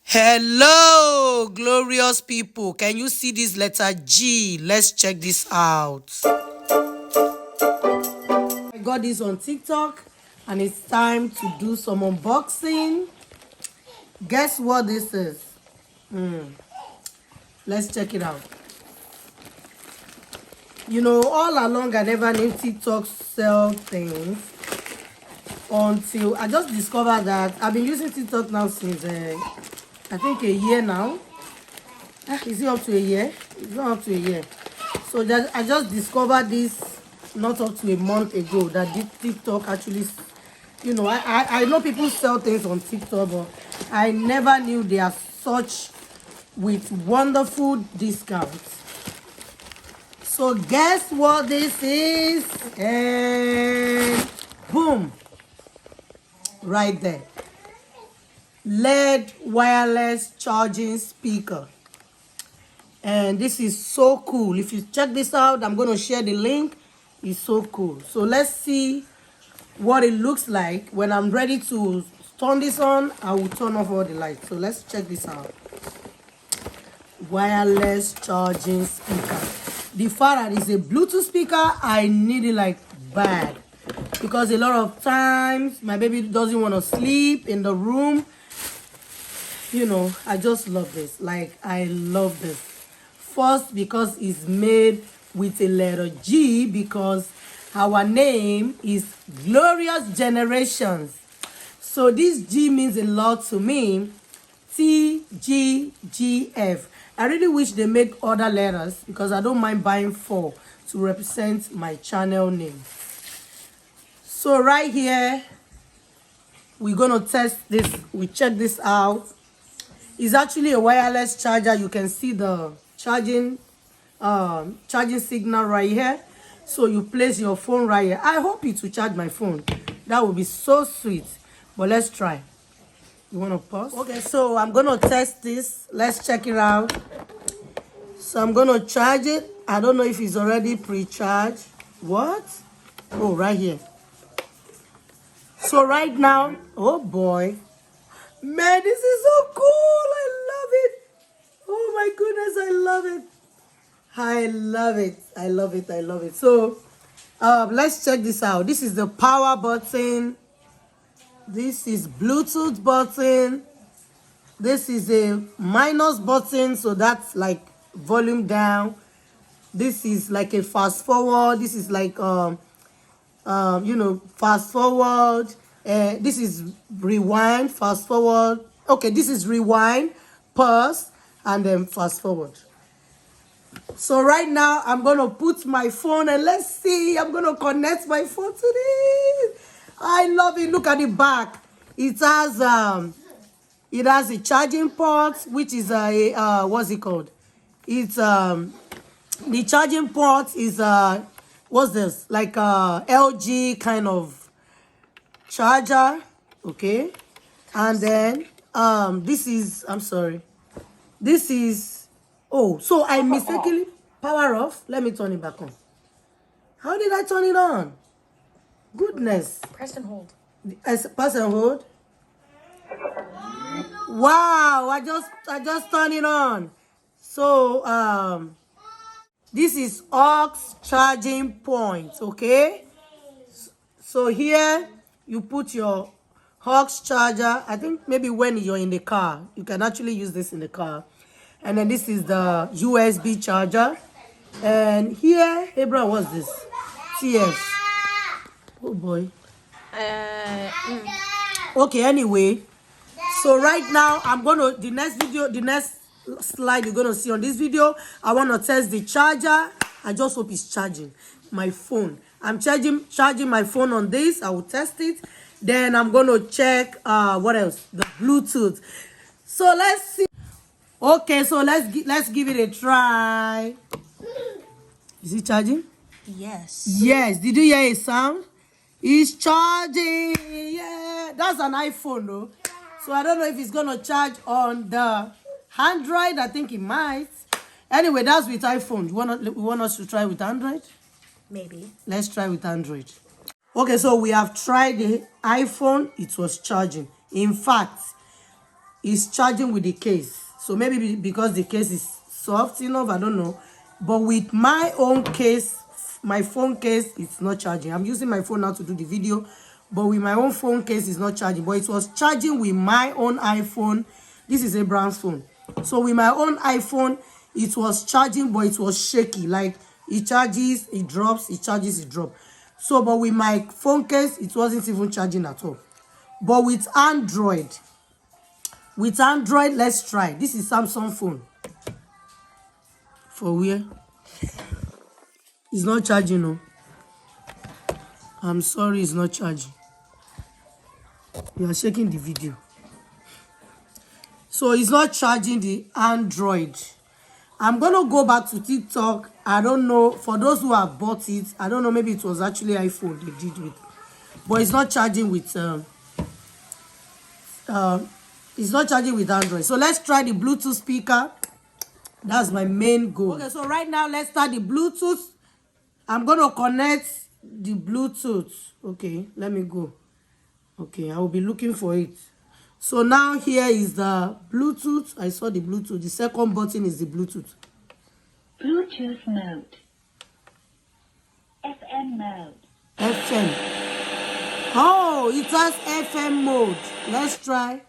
Hello, glorious people. Can you see this letter G? Let's check this out. I got this on TikTok and it's time to do some unboxing. Guess what this is? Let's check it out. You know, all along I never knew TikTok sell things until I just discovered that I've been using TikTok now since I think a year now. Is it up to a year? It's not up to a year. So I just discovered this not up to a month ago that this TikTok actually, you know, I know people sell things on TikTok, but I never knew they are such with wonderful discounts. So guess what this is? And boom, right there. LED wireless charging speaker. And this is so cool. If you check this out, I'm going to share the link. It's so cool. So let's see what it looks like. When I'm ready to turn this on, I will turn off all the lights. So let's check this out. Wireless charging speaker. The fact that it's a Bluetooth speaker, I need it like bad. Because a lot of times, my baby doesn't want to sleep in the room. You know, I just love this. Like, I love this. First, because it's made with a letter G, because our name is Glorious Generations. So this G means a lot to me. TGGF. I really wish they make other letters because I don't mind buying 4 to represent my channel name. So right here, we're going to test this. We check this out. It's actually a wireless charger. You can see the charging signal right here. So you place your phone right here. I hope it will charge my phone. That would be so sweet. But let's try. You want to pause? Okay, so I'm going to test this. Let's check it out. So I'm going to charge it. I don't know if it's already pre-charged. What? Oh, right here. So right now, oh boy. Man, this is so cool. I love it. Oh my goodness, I love it. I love it. I love it. I love it. So let's check this out. This is the power button. This is Bluetooth button. This is a minus button, so that's like volume down. This is like a fast forward. This is like you know, fast forward. This is rewind, fast forward. Okay, this is rewind, pause, and then fast forward. So right now, I'm going to put my phone and let's see. I'm going to connect my phone to this. I love it. Look at the back. It has a charging port, which is what's it called? It's the charging port is what's this? Like a LG kind of charger, okay? And then this is, I'm sorry, this is, oh, so I mistakenly power off. Let me turn it back on. How did I turn it on? Goodness. Press and hold. Press and hold. Wow, I just turned it on. So this is aux charging point, okay? So here you put your aux charger. I think maybe when you're in the car, you can actually use this in the car. And then this is the USB charger. And here, hey bro, what's this? TF. Oh boy. Okay, anyway. So right now, I'm gonna the next slide you're gonna see on this video, I want to test the charger. I just hope it's charging my phone. I'm charging my phone on this. I will test it. Then I'm gonna check what else? The Bluetooth. So let's see. Okay, so let's give it a try. Is it charging? Yes. Yes. Did you hear a sound? It's charging. Yeah, that's an iPhone though. So I don't know if it's gonna charge on the Android. I think it might. Anyway, that's with iPhone. You want us to try with Android? Maybe. Let's try with Android. Okay, so we have tried the iPhone. It was charging. In fact, is charging with the case. So maybe because the case is soft enough, I don't know. But with my own case, my phone case, it's not charging. I'm using my phone now to do the video, but with my own phone case, it's not charging. But it was charging with my own iPhone. This is Abraham's phone. So with my own iPhone, it was charging, but it was shaky. Like it charges, it drops, it charges, it drops. So, but with my phone case, it wasn't even charging at all. But with Android, let's try. This is Samsung phone. For where? It's not charging, no. I'm sorry, it's not charging. You are shaking the video. So it's not charging the Android. I'm gonna go back to TikTok. I don't know, for those who have bought it, I don't know, maybe it was actually iPhone they did with, but it's not charging with it's not charging with Android. So let's try the Bluetooth speaker. That's my main goal. Okay, so right now let's start the Bluetooth. I'm gonna connect the Bluetooth. Okay, let me go. Okay, I will be looking for it. So now here is the Bluetooth. I saw the Bluetooth. The second button is the Bluetooth. Bluetooth mode. FM mode. FM. Oh, it has FM mode. Let's try.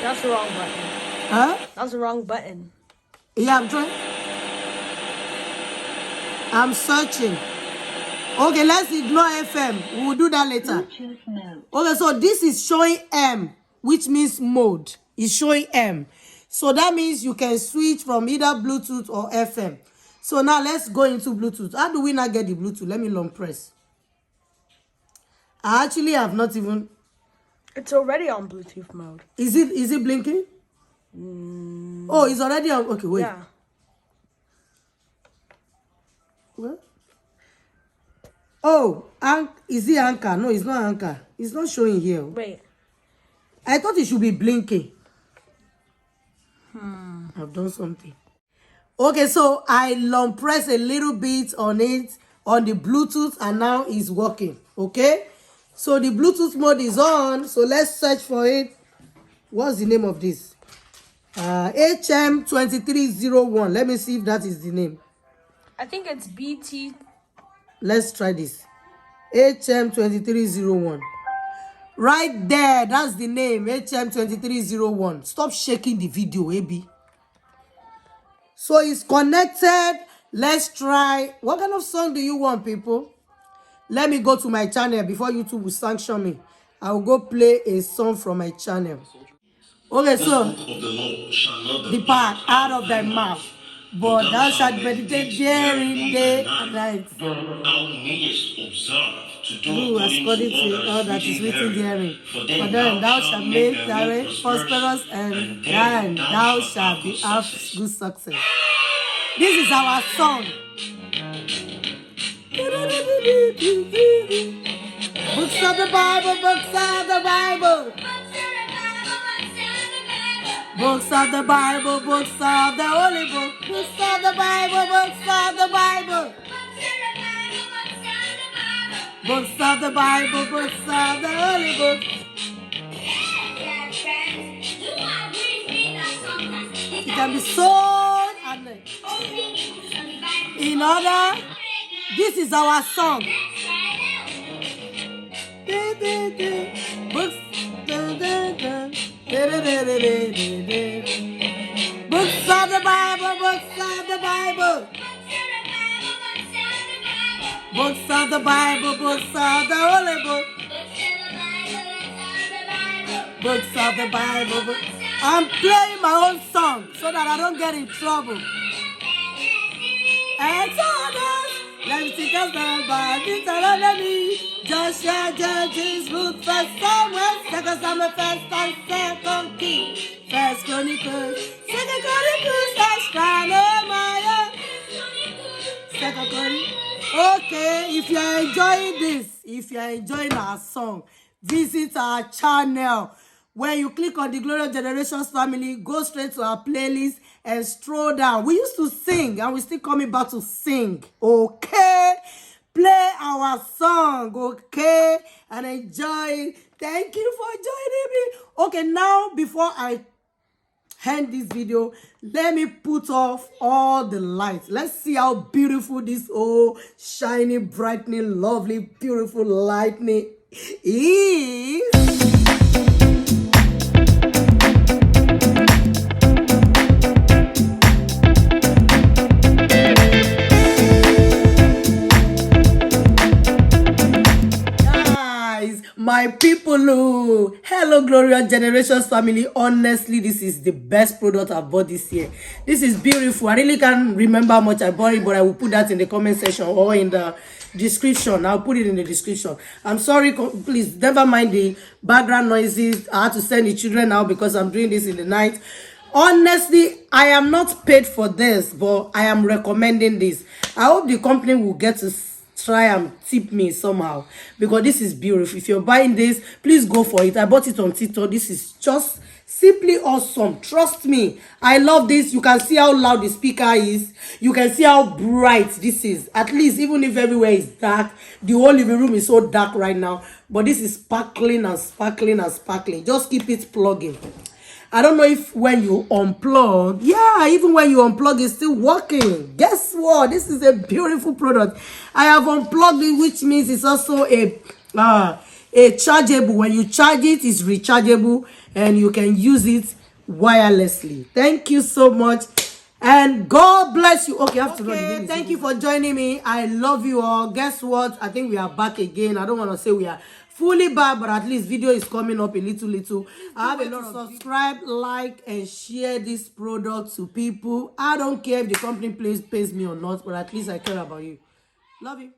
That's the wrong button. Huh? That's the wrong button. Yeah, I'm trying. I'm searching. Okay, let's ignore FM. We will do that later. Bluetooth mode. Okay, so this is showing M, which means mode. It's showing M. So that means you can switch from either Bluetooth or FM. So now let's go into Bluetooth. How do we not get the Bluetooth? Let me long press. I actually have not even... It's already on Bluetooth mode. Is it blinking? Oh, it's already on... Okay, wait. Yeah. What? Oh, is it anchor? No, it's not anchor. It's not showing here. Wait. I thought it should be blinking. I've done something. Okay, so I long press a little bit on it, on the Bluetooth, and now it's working. Okay? So the Bluetooth mode is on. So let's search for it. What's the name of this? HM2301. Let me see if that is the name. I think it's BT. Let's try this. HM2301. Right there, that's the name. HM2301. Stop shaking the video, AB. So it's connected. Let's try. What kind of song do you want, people? Let me go to my channel before YouTube will sanction me. I will go play a song from my channel. Okay, so the part out of thy mouth, but thou shalt meditate therein day and night. Do according to all that is written therein. For then thou shalt make thy way prosperous, and then thou shalt be have good success. This is our song. Books of the Bible, books of the Bible. Books of the Bible, books of the Holy Book. Books of the Bible, books of the Bible. Books of the Bible, books of the Holy Book. It can be sold and in order. This is our song. Books. Books of the Bible, books of the Bible. Books of the Bible, books of the Holy Book. Books of the Bible. I'm playing my own song so that I don't get in trouble. Exodus, Leviticus, Numbers, Deuteronomy, Joshua, Judges, Ruth, 1 Samuel, 2 Samuel, 1 and 2 Kings, 1 Chronicles, 2 Chronicles, 1 Nehemiah, 2 Chronicles. Okay, if you are enjoying this, if you are enjoying our song, visit our channel. When you click on the Glorious Generations family, go straight to our playlist and stroll down. We used to sing and we're still coming back to sing. Okay? play our song, okay? And enjoy. Thank you for joining me. Okay, now before I end this video, let me put off all the lights. Let's see how beautiful this shiny, brightening, lovely, beautiful lightning is. My people, oh, hello glorious generations family. Honestly, this is the best product I've bought this year. This is beautiful. I really can't remember how much I bought it, but I will put that in the comment section or in the description. I'll put it in the description. I'm sorry, please never mind the background noises. I had to send the children out because I'm doing this in the night. Honestly, I am not paid for this, but I am recommending this. I hope the company will get to try and tip me somehow, because this is beautiful. If you're buying this, please go for it. I bought it on TikTok. This is just simply awesome. Trust me, I love this. You can see how loud the speaker is. You can see how bright this is. At least even if everywhere is dark, the whole living room is so dark right now, but this is sparkling and sparkling and sparkling. Just keep it plugging. I don't know if when you unplug, yeah, even when you unplug, it's still working. Guess what? This is a beautiful product. I have unplugged it, which means it's also a chargeable. When you charge it, it's rechargeable and you can use it wirelessly. Thank you so much. And God bless you. Okay, I have to run. Thank you for joining me. I love you all. Guess what? I think we are back again. I don't want to say we are fully back, but at least video is coming up a little. I have a lot of subscribe, like, and share this product to people. I don't care if the company pays me or not, but at least I care about you. Love you.